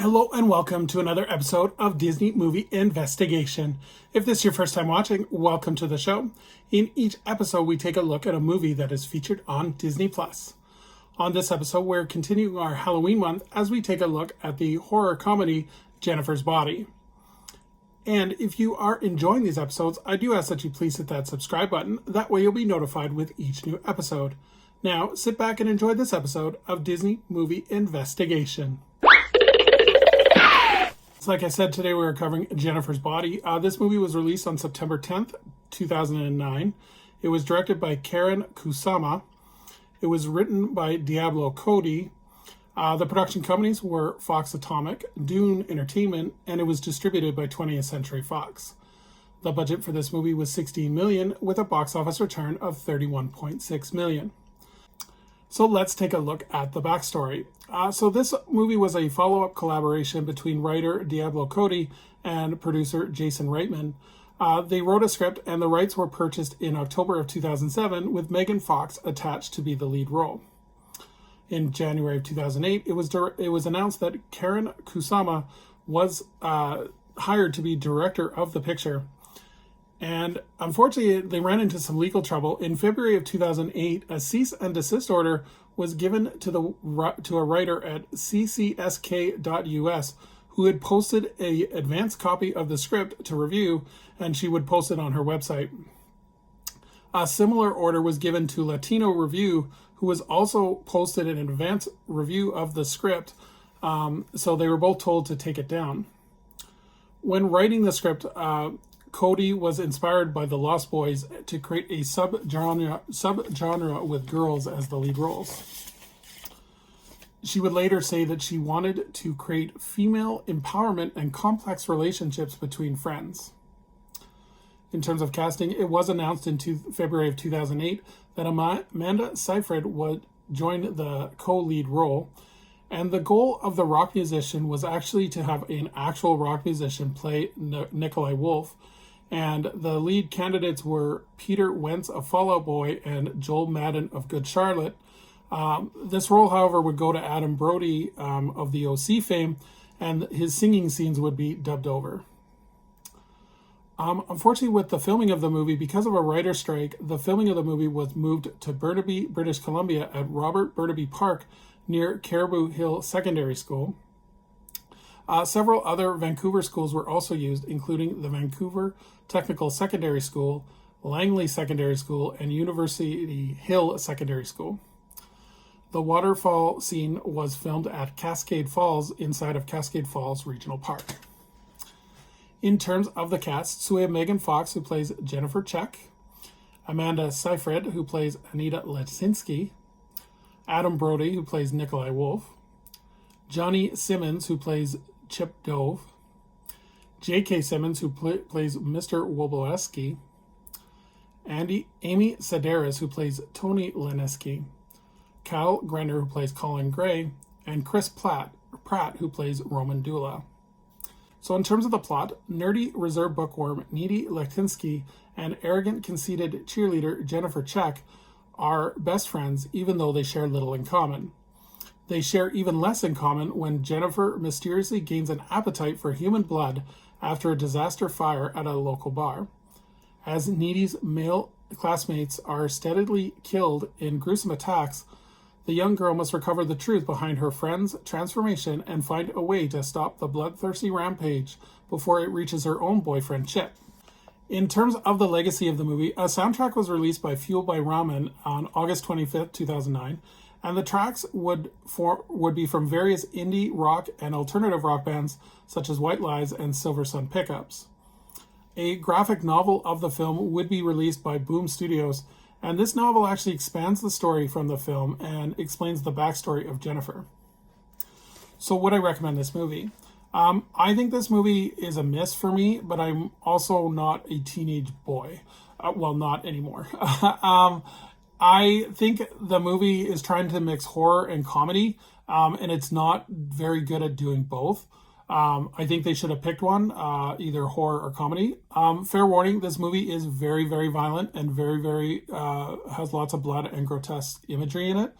Hello and welcome to another episode of Disney Movie Investigation. If this is your first time watching, welcome to the show. In each episode, we take a look at a movie that is featured on Disney+. On this episode, we're continuing our Halloween month as we take a look at the horror comedy Jennifer's Body. And if you are enjoying these episodes, I do ask that you please hit that subscribe button. That way you'll be notified with each new episode. Now, sit back and enjoy this episode of Disney Movie Investigation. Like I said, today we're covering Jennifer's Body. This movie was released on September 10th, 2009. It was directed by Karyn Kusama. It was written by Diablo Cody. The production companies were Fox Atomic, Dune Entertainment, and it was distributed by 20th Century Fox. The budget for this movie was $16 million, with a box office return of $31.6 million. So let's take a look at the backstory. So this movie was a follow-up collaboration between writer Diablo Cody and producer Jason Reitman. They wrote a script and the rights were purchased in October of 2007 with Megan Fox attached to be the lead role. In January of 2008, it was announced that Karyn Kusama was hired to be director of the picture. And unfortunately, they ran into some legal trouble. In February of 2008, a cease and desist order was given to a writer at ccsk.us who had posted an advanced copy of the script to review, and she would post it on her website. A similar order was given to Latino Review, who was also posted an advanced review of the script, so they were both told to take it down. When writing the script, Cody was inspired by The Lost Boys to create a subgenre with girls as the lead roles. She would later say that she wanted to create female empowerment and complex relationships between friends. In terms of casting, it was announced in February of 2008 that Amanda Seyfried would join the co-lead role, and the goal of the rock musician was actually to have an actual rock musician play Nikolai Wolf. And the lead candidates were Peter Wentz of Fall Out Boy and Joel Madden of Good Charlotte. This role, however, would go to Adam Brody of the OC fame, and his singing scenes would be dubbed over. Unfortunately, with the filming of the movie, because of a writer's strike, the filming of the movie was moved to Burnaby, British Columbia at Robert Burnaby Park near Caribou Hill Secondary School. Several other Vancouver schools were also used, including the Vancouver Technical Secondary School, Langley Secondary School, and University Hill Secondary School. The waterfall scene was filmed at Cascade Falls inside of Cascade Falls Regional Park. In terms of the cast, so we have Megan Fox, who plays Jennifer Check, Amanda Seyfried, who plays Anita Lesinski, Adam Brody, who plays Nikolai Wolf, Johnny Simmons, who plays Chip Dove, J.K. Simmons, who plays Mr. Wobleski, Amy Sedaris, who plays Tony Leneski, Kyle Grenner, who plays Colin Gray, and Chris Pratt, who plays Roman Dula. So in terms of the plot, nerdy reserve bookworm Needy Letinsky and arrogant conceited cheerleader Jennifer Check are best friends, even though they share little in common. They share even less in common when Jennifer mysteriously gains an appetite for human blood after a disaster fire at a local bar. As Needy's male classmates are steadily killed in gruesome attacks, the young girl must recover the truth behind her friend's transformation and find a way to stop the bloodthirsty rampage before it reaches her own boyfriend, Chip. In terms of the legacy of the movie, a soundtrack was released by Fueled by Ramen on August 25th, 2009, and the tracks would be from various indie rock and alternative rock bands such as White Lies and Silver Sun Pickups. A graphic novel of the film would be released by Boom Studios, and this novel actually expands the story from the film and explains the backstory of Jennifer. So would I recommend this movie? I think this movie is a miss for me, but I'm also not a teenage boy. Well, not anymore. I think the movie is trying to mix horror and comedy, and it's not very good at doing both. I think they should have picked one, either horror or comedy. Fair warning, this movie is very, very violent and very, has lots of blood and grotesque imagery in it.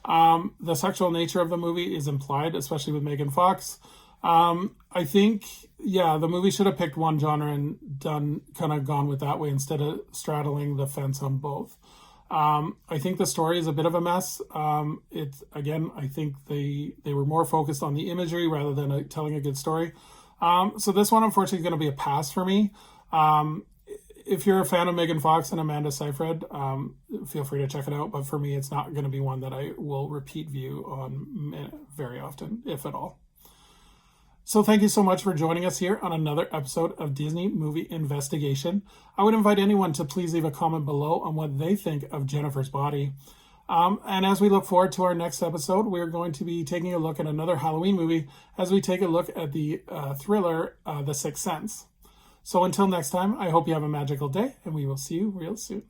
The sexual nature of the movie is implied, especially with Megan Fox. I think, yeah, the movie should have picked one genre and gone with that way instead of straddling the fence on both. I think the story is a bit of a mess. It's again, I think they were more focused on the imagery rather than telling a good story. So this one, unfortunately, is going to be a pass for me. If you're a fan of Megan Fox and Amanda Seyfried, feel free to check it out. But for me, it's not going to be one that I will repeat view on very often, if at all. So thank you so much for joining us here on another episode of Disney Movie Investigation. I would invite anyone to please leave a comment below on what they think of Jennifer's Body. And as we look forward to our next episode, we're going to be taking a look at another Halloween movie as we take a look at the thriller, The Sixth Sense. So until next time, I hope you have a magical day, and we will see you real soon.